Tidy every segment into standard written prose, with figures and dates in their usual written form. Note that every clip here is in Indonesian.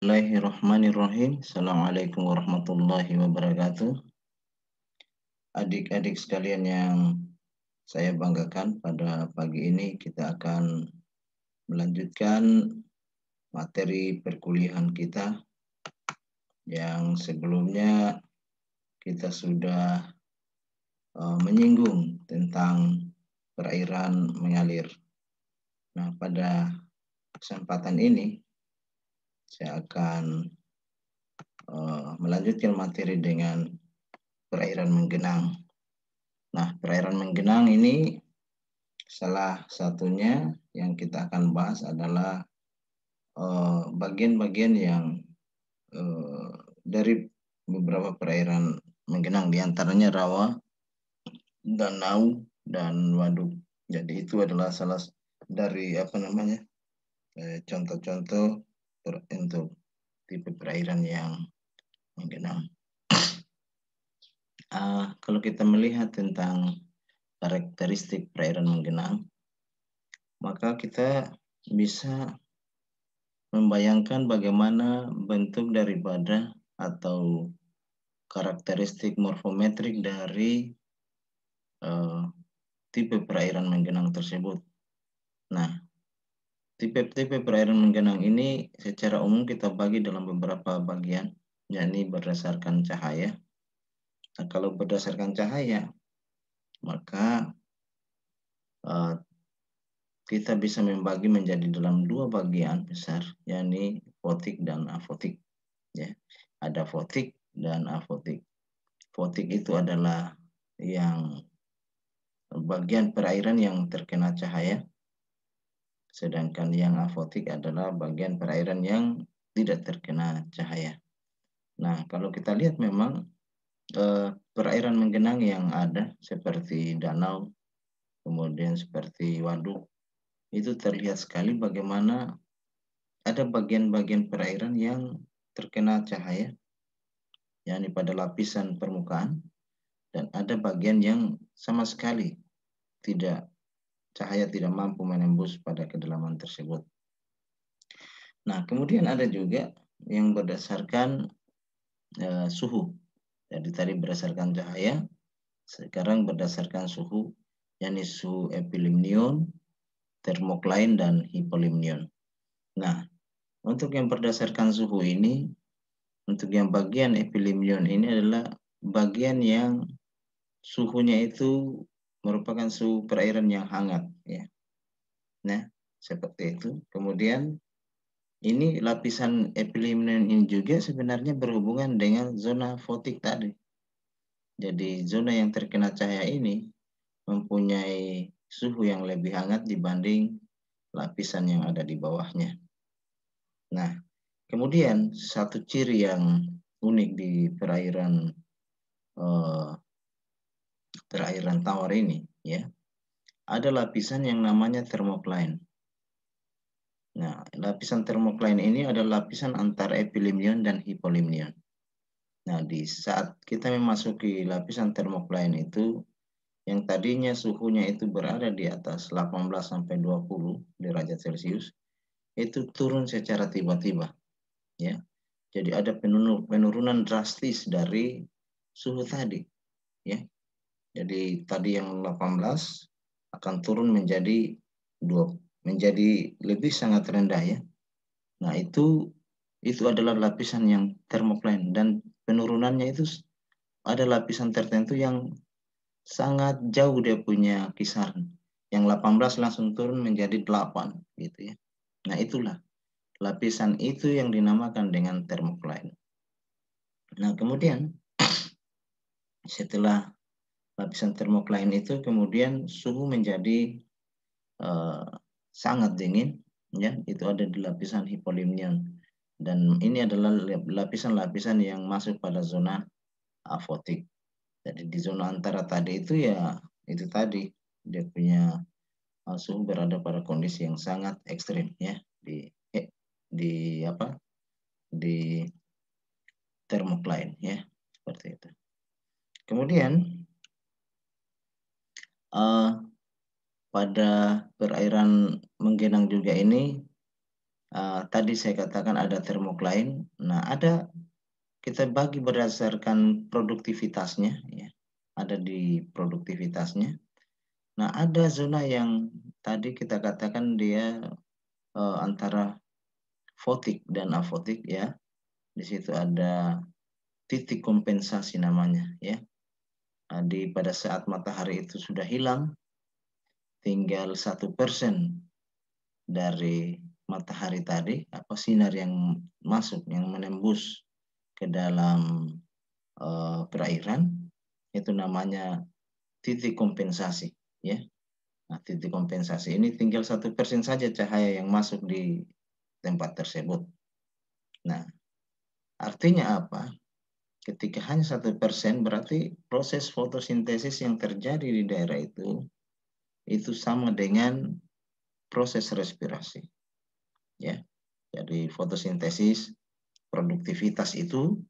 Bismillahirrahmanirrahim. Assalamualaikum warahmatullahi wabarakatuh. Adik-adik sekalian yang saya banggakan, pada pagi ini kita akan melanjutkan materi perkuliahan kita yang sebelumnya kita sudah menyinggung tentang perairan mengalir. Nah, pada kesempatan ini saya akan melanjutkan materi dengan perairan menggenang. Nah, perairan menggenang ini salah satunya yang kita akan bahas adalah bagian-bagian yang dari beberapa perairan menggenang, diantaranya rawa, danau, dan waduk. Jadi itu adalah salah dari contoh-contoh untuk tipe perairan yang menggenang. Kalau kita melihat tentang karakteristik perairan menggenang, maka kita bisa membayangkan bagaimana bentuk daripada atau karakteristik morfometrik dari tipe perairan menggenang tersebut. Nah, tipe-tipe perairan menggenang ini secara umum kita bagi dalam beberapa bagian, yakni berdasarkan cahaya. Nah, kalau berdasarkan cahaya, maka kita bisa membagi menjadi dalam dua bagian besar, yakni fotik dan afotik. Ya, ada fotik dan afotik. Fotik itu adalah yang bagian perairan yang terkena cahaya, sedangkan yang afotik adalah bagian perairan yang tidak terkena cahaya. Nah, kalau kita lihat memang perairan menggenang yang ada seperti danau, kemudian seperti waduk, itu terlihat sekali bagaimana ada bagian-bagian perairan yang terkena cahaya, yakni pada lapisan permukaan, dan ada bagian yang sama sekali cahaya tidak mampu menembus pada kedalaman tersebut. Nah, kemudian ada juga yang berdasarkan suhu. Jadi tadi berdasarkan cahaya, sekarang berdasarkan suhu, yakni suhu epilimnion, thermocline, dan hipolimnion. Nah, untuk yang berdasarkan suhu ini, untuk yang bagian epilimnion ini adalah bagian yang suhunya itu merupakan suhu perairan yang hangat, ya. Nah, seperti itu. Kemudian ini lapisan epilimnion ini juga sebenarnya berhubungan dengan zona fotik tadi. Jadi zona yang terkena cahaya ini mempunyai suhu yang lebih hangat dibanding lapisan yang ada di bawahnya. Nah, kemudian satu ciri yang unik di perairan tawar ini, ya, ada lapisan yang namanya thermocline. Nah, lapisan thermocline ini adalah lapisan antara epilimnion dan hipolimnion. Nah, di saat kita memasuki lapisan thermocline itu, yang tadinya suhunya itu berada di atas 18 sampai 20 derajat Celcius, itu turun secara tiba-tiba, ya. Jadi ada penurunan drastis dari suhu tadi, ya. Jadi tadi yang 18 akan turun menjadi lebih sangat rendah, ya. Nah, itu adalah lapisan yang thermocline, dan penurunannya itu ada lapisan tertentu yang sangat jauh dia punya kisaran. Yang 18 langsung turun menjadi 8 gitu, ya. Nah, itulah lapisan itu yang dinamakan dengan thermocline. Nah, kemudian setelah lapisan thermocline itu, kemudian suhu menjadi sangat dingin, ya. Itu ada di lapisan hipolimnion, dan ini adalah lapisan-lapisan yang masuk pada zona afotik. Jadi di zona antara tadi itu, ya, itu tadi dia punya suhu berada pada kondisi yang sangat ekstrim, ya, di thermocline, ya, seperti itu. Kemudian pada perairan menggenang juga ini tadi saya katakan ada termocline. Nah, kita bagi berdasarkan produktivitasnya, ya. Ada di produktivitasnya. Nah, ada zona yang tadi kita katakan dia antara fotik dan afotik, ya. Di situ ada titik kompensasi namanya, ya. Pada saat matahari itu sudah hilang, tinggal 1% dari matahari tadi, sinar yang masuk, yang menembus ke dalam perairan, itu namanya titik kompensasi, ya. Nah, titik kompensasi ini tinggal 1% saja cahaya yang masuk di tempat tersebut. Nah, artinya apa? Ketika hanya 1% berarti proses fotosintesis yang terjadi di daerah itu sama dengan proses respirasi, ya. Jadi fotosintesis, produktivitas itu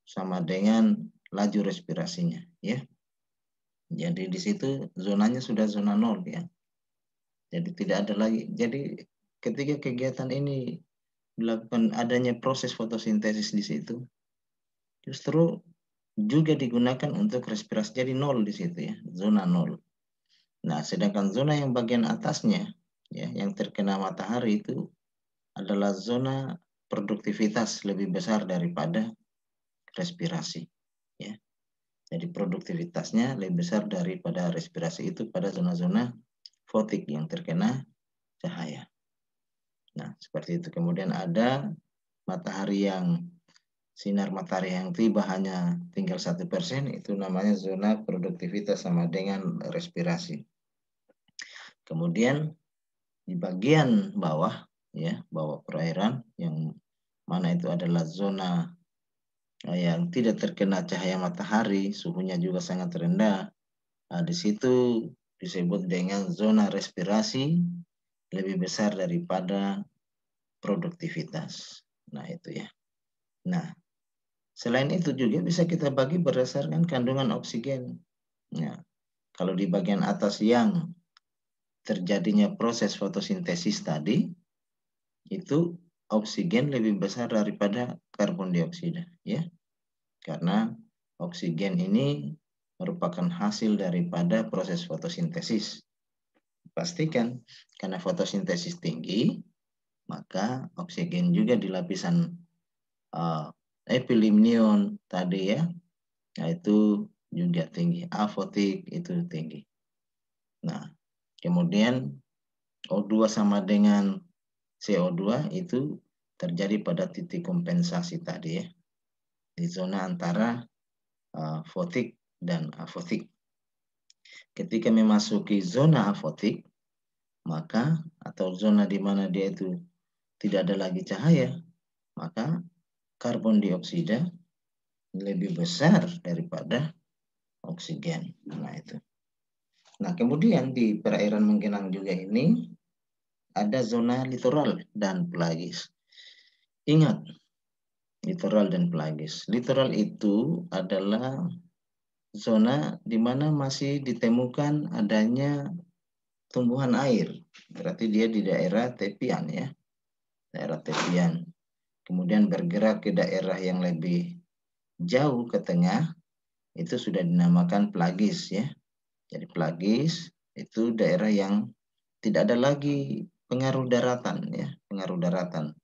sama dengan laju respirasinya, ya. Jadi di situ zonanya sudah zona 0, ya. Jadi tidak ada lagi. Jadi ketika kegiatan ini dilakukan adanya proses fotosintesis di situ, justru juga digunakan untuk respirasi. Jadi 0 di situ, ya, zona 0. Nah, sedangkan zona yang bagian atasnya, ya, yang terkena matahari itu adalah zona produktivitas lebih besar daripada respirasi, ya. Jadi produktivitasnya lebih besar daripada respirasi itu pada zona-zona fotik yang terkena cahaya. Nah, seperti itu. Kemudian ada sinar matahari yang tiba hanya tinggal 1%, itu namanya zona produktivitas sama dengan respirasi. Kemudian di bagian bawah, ya, bawah perairan, yang mana itu adalah zona yang tidak terkena cahaya matahari, suhunya juga sangat rendah. Nah, di situ disebut dengan zona respirasi lebih besar daripada produktivitas. Nah, itu, ya. Nah, selain itu juga bisa kita bagi berdasarkan kandungan oksigen. Nah, kalau di bagian atas yang terjadinya proses fotosintesis tadi, itu oksigen lebih besar daripada karbon dioksida, ya. Karena oksigen ini merupakan hasil daripada proses fotosintesis. Pastikan karena fotosintesis tinggi, maka oksigen juga di lapisan epilimnion tadi, ya, itu juga tinggi. Afotik itu tinggi. Nah, kemudian O2 sama dengan CO2 itu terjadi pada titik kompensasi tadi, ya, di zona antara fotik dan afotik. Ketika memasuki zona afotik, maka atau zona di mana dia itu tidak ada lagi cahaya, maka karbon dioksida lebih besar daripada oksigen. Nah, itu. Nah, kemudian di perairan Menggenang juga ini ada zona litoral dan pelagis. Ingat, litoral dan pelagis. Litoral itu adalah zona di mana masih ditemukan adanya tumbuhan air. Berarti dia di daerah tepian, ya. Daerah tepian. Kemudian bergerak ke daerah yang lebih jauh ke tengah, itu sudah dinamakan pelagis, ya. Jadi pelagis itu daerah yang tidak ada lagi pengaruh daratan, ya, pengaruh daratan.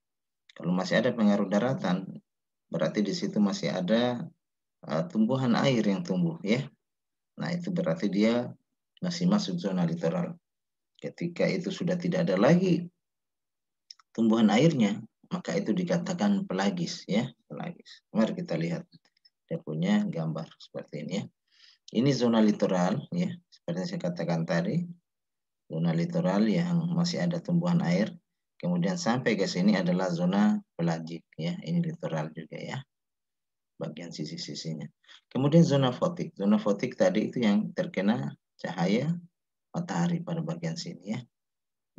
Kalau masih ada pengaruh daratan, berarti di situ masih ada tumbuhan air yang tumbuh, ya. Nah, itu berarti dia masih masuk zona litoral. Ketika itu sudah tidak ada lagi tumbuhan airnya, maka itu dikatakan pelagis, ya, pelagis. Mari kita lihat dia punya gambar seperti ini, ya. Ini zona litoral, ya, seperti yang saya katakan tadi, zona litoral yang masih ada tumbuhan air. Kemudian sampai ke sini adalah zona pelagik, ya. Ini litoral juga, ya, bagian sisi-sisinya. Kemudian zona fotik. Zona fotik tadi itu yang terkena cahaya matahari pada bagian sini, ya.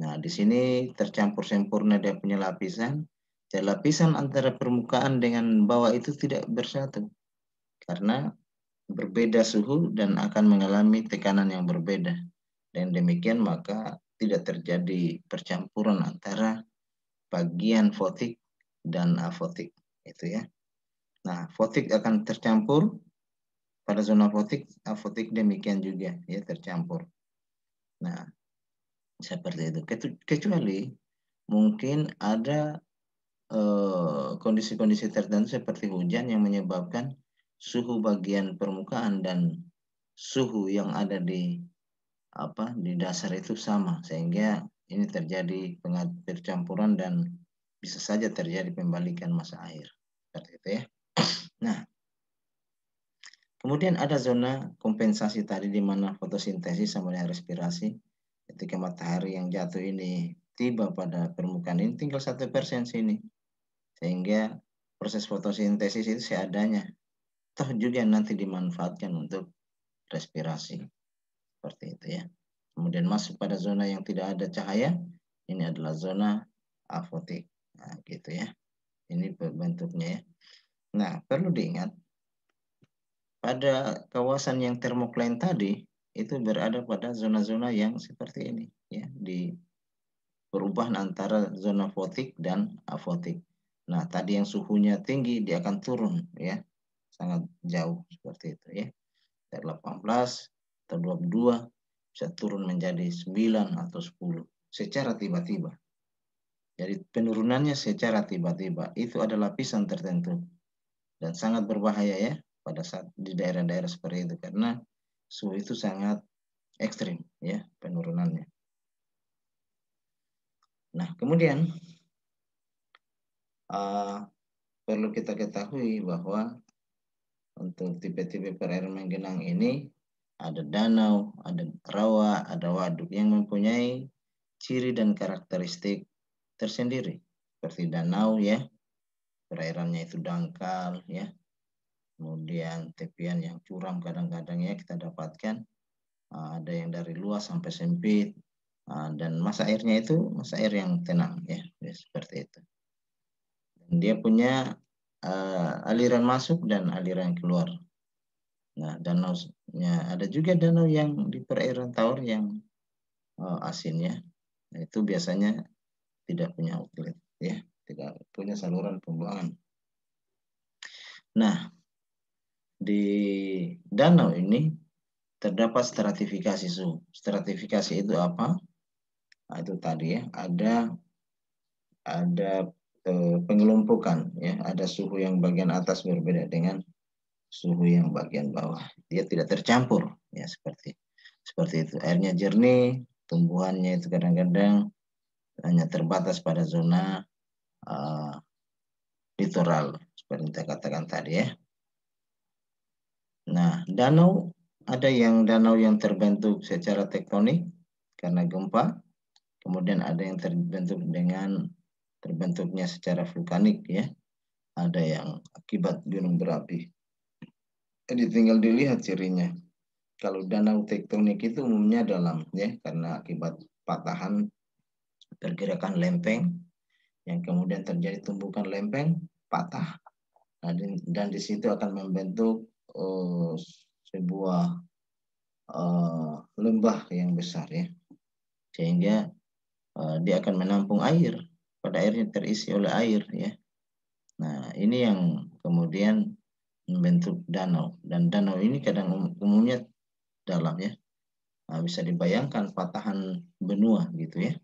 Nah, di sini tercampur sempurna dia punya lapisan. Dan lapisan antara permukaan dengan bawah itu tidak bersatu karena berbeda suhu dan akan mengalami tekanan yang berbeda. Dan demikian maka tidak terjadi percampuran antara bagian fotik dan afotik, itu ya. Nah, fotik akan tercampur pada zona fotik, afotik demikian juga ya, tercampur. Nah, seperti itu. Kecuali mungkin ada kondisi-kondisi tertentu seperti hujan yang menyebabkan suhu bagian permukaan dan suhu yang ada di dasar itu sama, sehingga ini terjadi percampuran dan bisa saja terjadi pembalikan massa air. Seperti itu ya. Nah, kemudian ada zona kompensasi tadi di mana fotosintesis sama dengan respirasi. Ketika matahari yang jatuh ini tiba pada permukaan ini tinggal 1% sini. Sehingga proses fotosintesis itu seadanya. Toh juga nanti dimanfaatkan untuk respirasi. Seperti itu ya. Kemudian masuk pada zona yang tidak ada cahaya. Ini adalah zona afotik. Nah, gitu ya. Ini bentuknya ya. Nah, perlu diingat pada kawasan yang termokline tadi itu berada pada zona-zona yang seperti ini ya, di perubahan antara zona fotik dan afotik. Nah, tadi yang suhunya tinggi dia akan turun ya, sangat jauh seperti itu ya. Dari 18 atau 22 bisa turun menjadi 9 atau 10 secara tiba-tiba. Jadi penurunannya secara tiba-tiba itu adalah lapisan tertentu dan sangat berbahaya ya pada saat di daerah-daerah seperti itu karena suhu itu sangat ekstrim ya penurunannya. Nah, kemudian perlu kita ketahui bahwa untuk tipe-tipe perairan menggenang ini ada danau, ada rawa, ada waduk yang mempunyai ciri dan karakteristik tersendiri. Seperti danau ya, perairannya itu dangkal ya. Kemudian tepian yang curam kadang-kadang ya kita dapatkan. Ada yang dari luas sampai sempit. Dan masa airnya itu masa air yang tenang ya seperti itu. Dan dia punya aliran masuk dan aliran keluar. Nah, danaunya ada juga danau yang di perairan tawar yang asin ya. Nah, itu biasanya tidak punya outlet ya, tidak punya saluran pembuangan. Nah, di danau ini terdapat stratifikasi suhu. Stratifikasi itu apa? Nah, itu tadi ya, ada pengelompokan ya, ada suhu yang bagian atas berbeda dengan suhu yang bagian bawah. Dia tidak tercampur ya seperti itu. Airnya jernih, tumbuhannya itu kadang-kadang hanya terbatas pada zona litoral seperti kita katakan tadi ya. Nah, danau ada yang danau yang terbentuk secara tektonik karena gempa, kemudian ada yang terbentuknya secara vulkanik ya. Ada yang akibat gunung berapi. Jadi tinggal dilihat cirinya. Kalau danau tektonik itu umumnya dalam ya karena akibat patahan pergerakan lempeng yang kemudian terjadi tumbukan lempeng patah dan di situ akan membentuk sebuah lembah yang besar ya sehingga dia akan menampung air pada airnya terisi oleh air ya. Nah ini yang kemudian membentuk danau dan danau ini kadang umumnya dalam ya. Nah, bisa dibayangkan patahan benua gitu ya.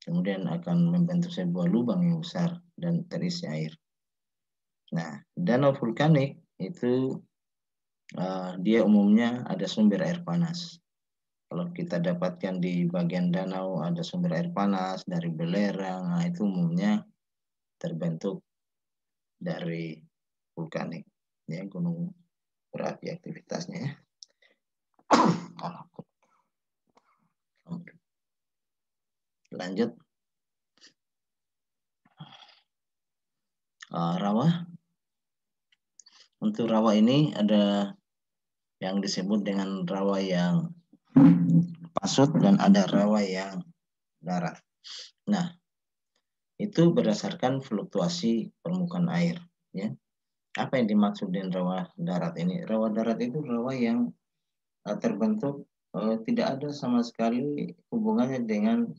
Kemudian akan membentuk sebuah lubang yang besar dan terisi air. Nah, danau vulkanik itu dia umumnya ada sumber air panas. Kalau kita dapatkan di bagian danau ada sumber air panas dari belerang, nah itu umumnya terbentuk dari vulkanik, ya gunung berapi aktivitasnya ya. Lanjut. Rawa. Untuk rawa ini ada yang disebut dengan rawa yang pasut dan ada rawa yang darat. Nah, itu berdasarkan fluktuasi permukaan air. Ya. Apa yang dimaksud dengan rawa darat ini? Rawa darat itu rawa yang terbentuk tidak ada sama sekali hubungannya dengan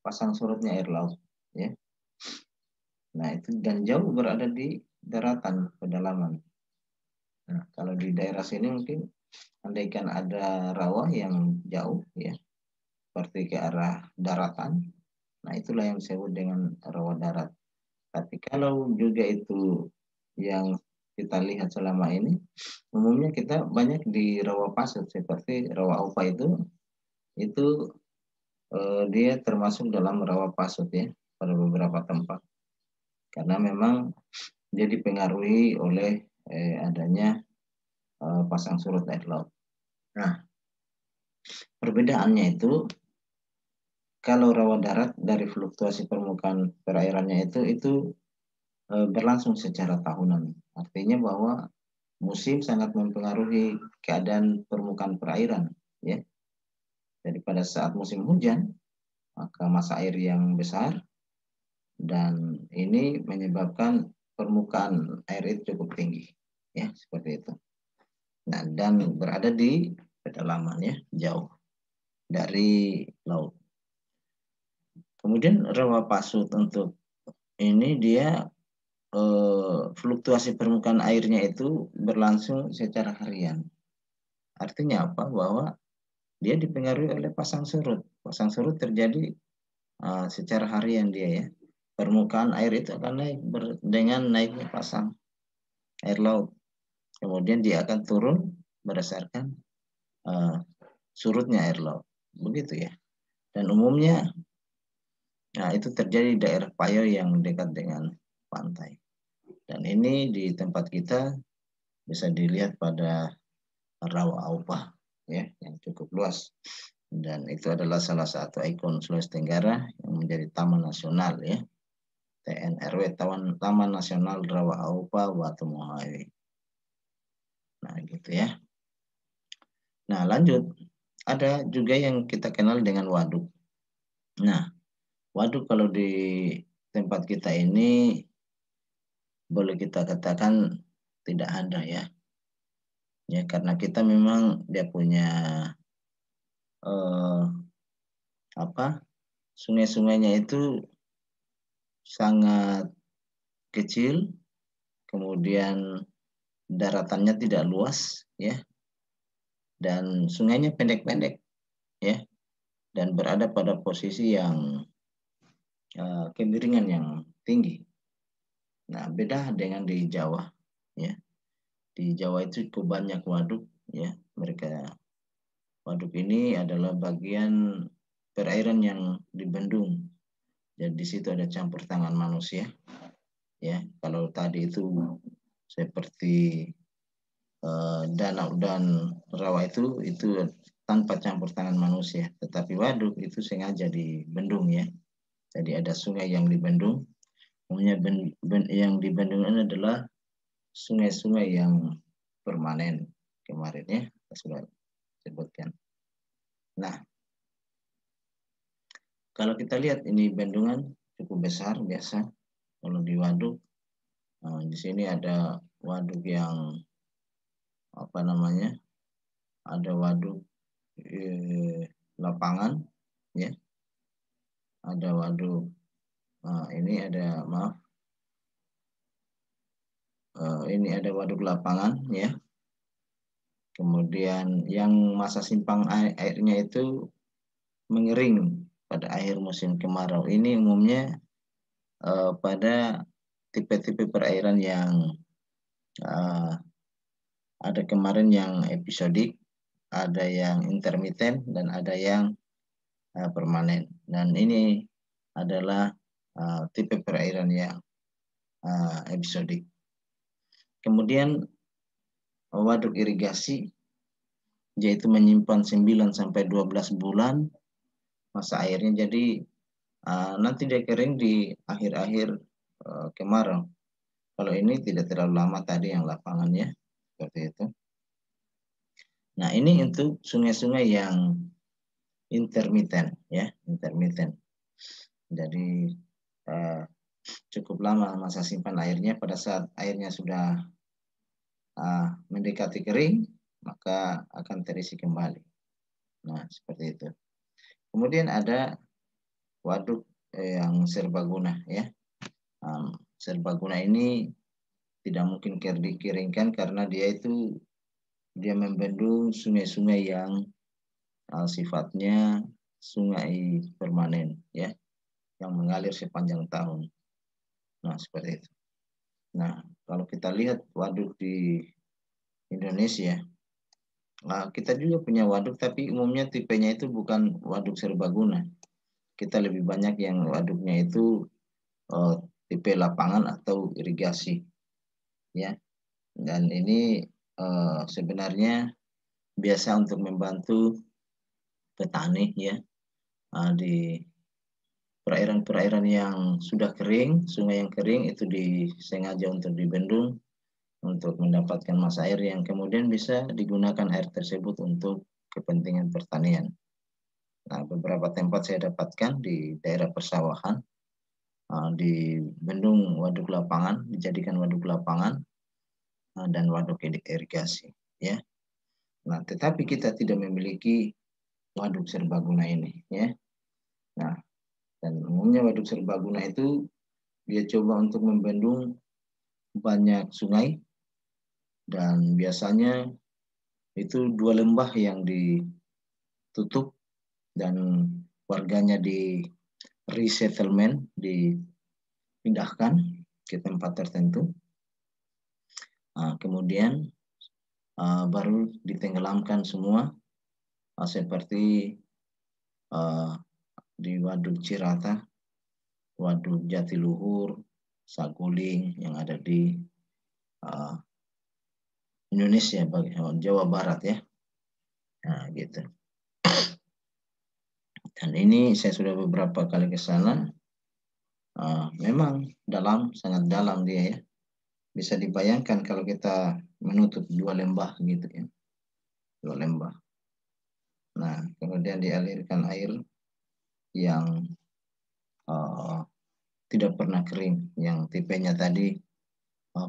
pasang surutnya air laut. Ya. Nah, itu dan jauh berada di daratan pedalaman. Nah, kalau di daerah sini mungkin andaikan ada rawa yang jauh ya, seperti ke arah daratan, nah itulah yang disebut dengan rawa darat. Tapi kalau juga itu yang kita lihat selama ini, umumnya kita banyak di rawa pasut seperti rawa aupa itu dia termasuk dalam rawa pasut ya pada beberapa tempat karena memang dia dipengaruhi oleh adanya pasang surut air laut. Nah, perbedaannya itu kalau rawa darat dari fluktuasi permukaan perairannya itu berlangsung secara tahunan. Artinya bahwa musim sangat mempengaruhi keadaan permukaan perairan, ya. Jadi pada saat musim hujan, maka massa air yang besar dan ini menyebabkan permukaan air itu cukup tinggi, ya seperti itu. Nah, dan berada di pedalaman ya, jauh dari laut. Kemudian rawa pasut untuk ini dia fluktuasi permukaan airnya itu berlangsung secara harian. Artinya apa? Bahwa dia dipengaruhi oleh pasang surut. Pasang surut terjadi secara harian dia ya. Permukaan air itu akan naik dengan naiknya pasang air laut. Kemudian dia akan turun berdasarkan uh, surutnya air laut. Begitu ya. Dan umumnya itu terjadi di daerah Payo yang dekat dengan pantai. Dan ini di tempat kita bisa dilihat pada Rawa Aupa ya yang cukup luas. Dan itu adalah salah satu ikon Sulawesi Tenggara yang menjadi taman nasional ya. TNRW Taman Nasional Rawa Aupa Watu Mohawe. Nah, gitu ya. Nah, lanjut. Ada juga yang kita kenal dengan waduk. Nah, waduk kalau di tempat kita ini boleh kita katakan tidak ada ya. Ya, karena kita memang dia punya sungai-sungainya itu sangat kecil, kemudian daratannya tidak luas ya, dan sungainya pendek-pendek ya, dan berada pada posisi yang kemiringan yang tinggi. Nah, beda dengan di Jawa ya. Di Jawa itu cukup banyak waduk ya. Waduk ini adalah bagian perairan yang dibendung. Jadi di situ ada campur tangan manusia ya. Kalau tadi itu seperti danau dan rawa itu tanpa campur tangan manusia, tetapi waduk itu sengaja dibendung ya. Jadi ada sungai yang dibendung. Umumnya yang dibendung ini adalah sungai-sungai yang permanen kemarin ya, kita sudah sebutkan. Nah, kalau kita lihat ini bendungan cukup besar biasa. Kalau di waduk, di sini ada waduk yang apa namanya? Ada waduk lapangan, ya. Ada waduk. Ini ada maaf. Ini ada waduk lapangan, ya. Kemudian yang masa simpang airnya itu mengering pada akhir musim kemarau. Ini umumnya pada tipe-tipe perairan yang ada kemarin yang episodik, ada yang intermiten, dan ada yang permanen. Dan ini adalah tipe perairan yang episodik. Kemudian waduk irigasi, yaitu menyimpan 9 sampai 12 bulan masa airnya. Jadi nanti dia kering di akhir-akhir kemarau. Kalau ini tidak terlalu lama tadi yang lapangannya seperti itu. Nah, ini untuk sungai-sungai yang intermiten ya, intermiten. Jadi cukup lama masa simpan airnya. Pada saat airnya sudah mendekati kering, maka akan terisi kembali. Nah, seperti itu. Kemudian ada waduk yang serbaguna ya. Serbaguna ini tidak mungkin dikeringkan karena dia membendung sungai-sungai yang sifatnya sungai permanen, ya, yang mengalir sepanjang tahun. Nah, seperti itu. Nah, kalau kita lihat waduk di Indonesia, kita juga punya waduk, tapi umumnya tipenya itu bukan waduk serbaguna. Kita lebih banyak yang waduknya itu tipe lapangan atau irigasi, ya. Dan ini sebenarnya biasa untuk membantu petani, ya, di perairan-perairan yang sudah kering, sungai yang kering itu disengaja untuk dibendung untuk mendapatkan masa air yang kemudian bisa digunakan air tersebut untuk kepentingan pertanian. Nah, beberapa tempat saya dapatkan di daerah persawahan, di bendung waduk lapangan, dijadikan waduk lapangan dan waduk irigasi, ya. Nah, tetapi kita tidak memiliki waduk serbaguna ini, ya. Nah, dan umumnya waduk serbaguna itu dia coba untuk membendung banyak sungai, dan biasanya itu 2 lembah yang ditutup dan warganya di resettlement, dipindahkan ke tempat tertentu. Kemudian baru ditenggelamkan semua, seperti di Waduk Cirata, Waduk Jatiluhur, Saguling yang ada di Indonesia, Jawa Barat, ya. Nah, gitu. Dan ini saya sudah beberapa kali ke sana. Memang sangat dalam dia, ya. Bisa dibayangkan kalau kita menutup 2 lembah gitu, ya. 2 lembah. Nah, kemudian dialirkan air yang tidak pernah kering, yang tipenya tadi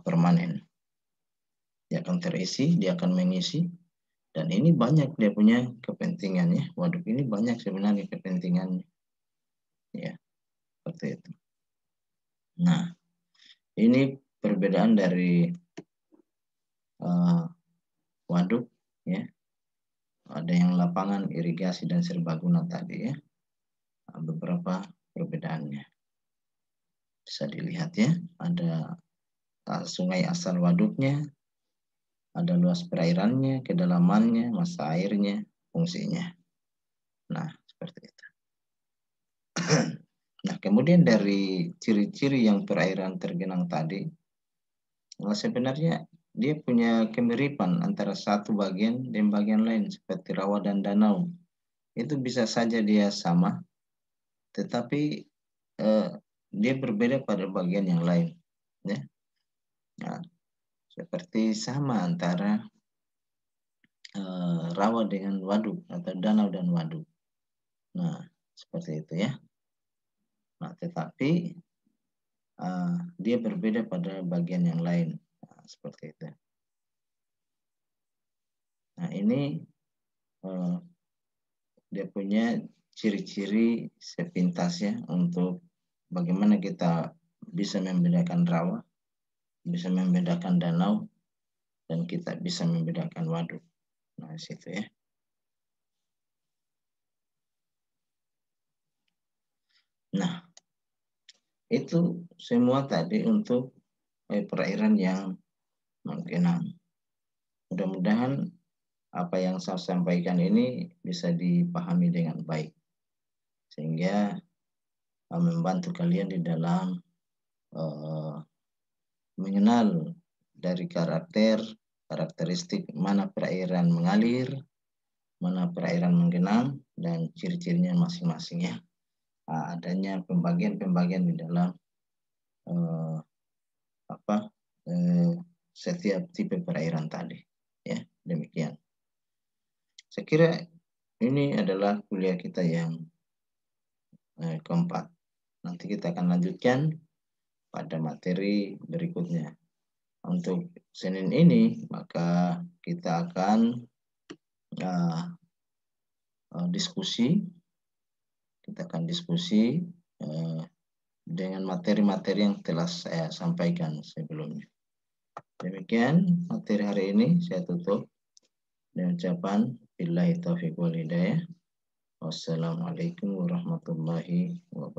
permanen. Dia akan terisi, dia akan mengisi, dan ini banyak dia punya kepentingannya. Waduk ini banyak sebenarnya kepentingannya, ya, seperti itu. Nah, ini perbedaan dari waduk, ya. Ada yang lapangan, irigasi, dan serbaguna tadi, ya. Beberapa perbedaannya bisa dilihat, ya. Ada sungai asal waduknya, ada luas perairannya, kedalamannya, masa airnya, fungsinya. Nah, seperti itu. Nah, kemudian dari ciri-ciri yang perairan tergenang tadi, sebenarnya dia punya kemiripan antara satu bagian dan bagian lain, seperti rawa dan danau. Itu bisa saja dia sama, tetapi dia berbeda pada bagian yang lain, ya. Nah, seperti sama antara rawa dengan waduk atau danau dan waduk. Nah, seperti itu, ya. Nah, tetapi dia berbeda pada bagian yang lain. Nah, seperti itu. Nah, ini dia punya ciri-ciri sepintas, ya, untuk bagaimana kita bisa membedakan rawa, bisa membedakan danau, dan kita bisa membedakan waduk. Nah, situ, ya. Nah, itu semua tadi untuk perairan yang menggenang. Mudah-mudahan apa yang saya sampaikan ini bisa dipahami dengan baik, sehingga membantu kalian di dalam mengenal dari karakteristik mana perairan mengalir, mana perairan menggenang, dan ciri-cirinya masing-masing, ya. Adanya pembagian-pembagian di dalam setiap tipe perairan tadi, ya. Demikian. Saya kira ini adalah kuliah kita yang keempat. Nanti kita akan lanjutkan pada materi berikutnya. Untuk Senin ini, maka kita akan diskusi. Kita akan diskusi dengan materi-materi yang telah saya sampaikan sebelumnya. Demikian materi hari ini saya tutup dengan ucapan billahi taufiq wal hidayah. Wassalamualaikum warahmatullahi wabarakatuh.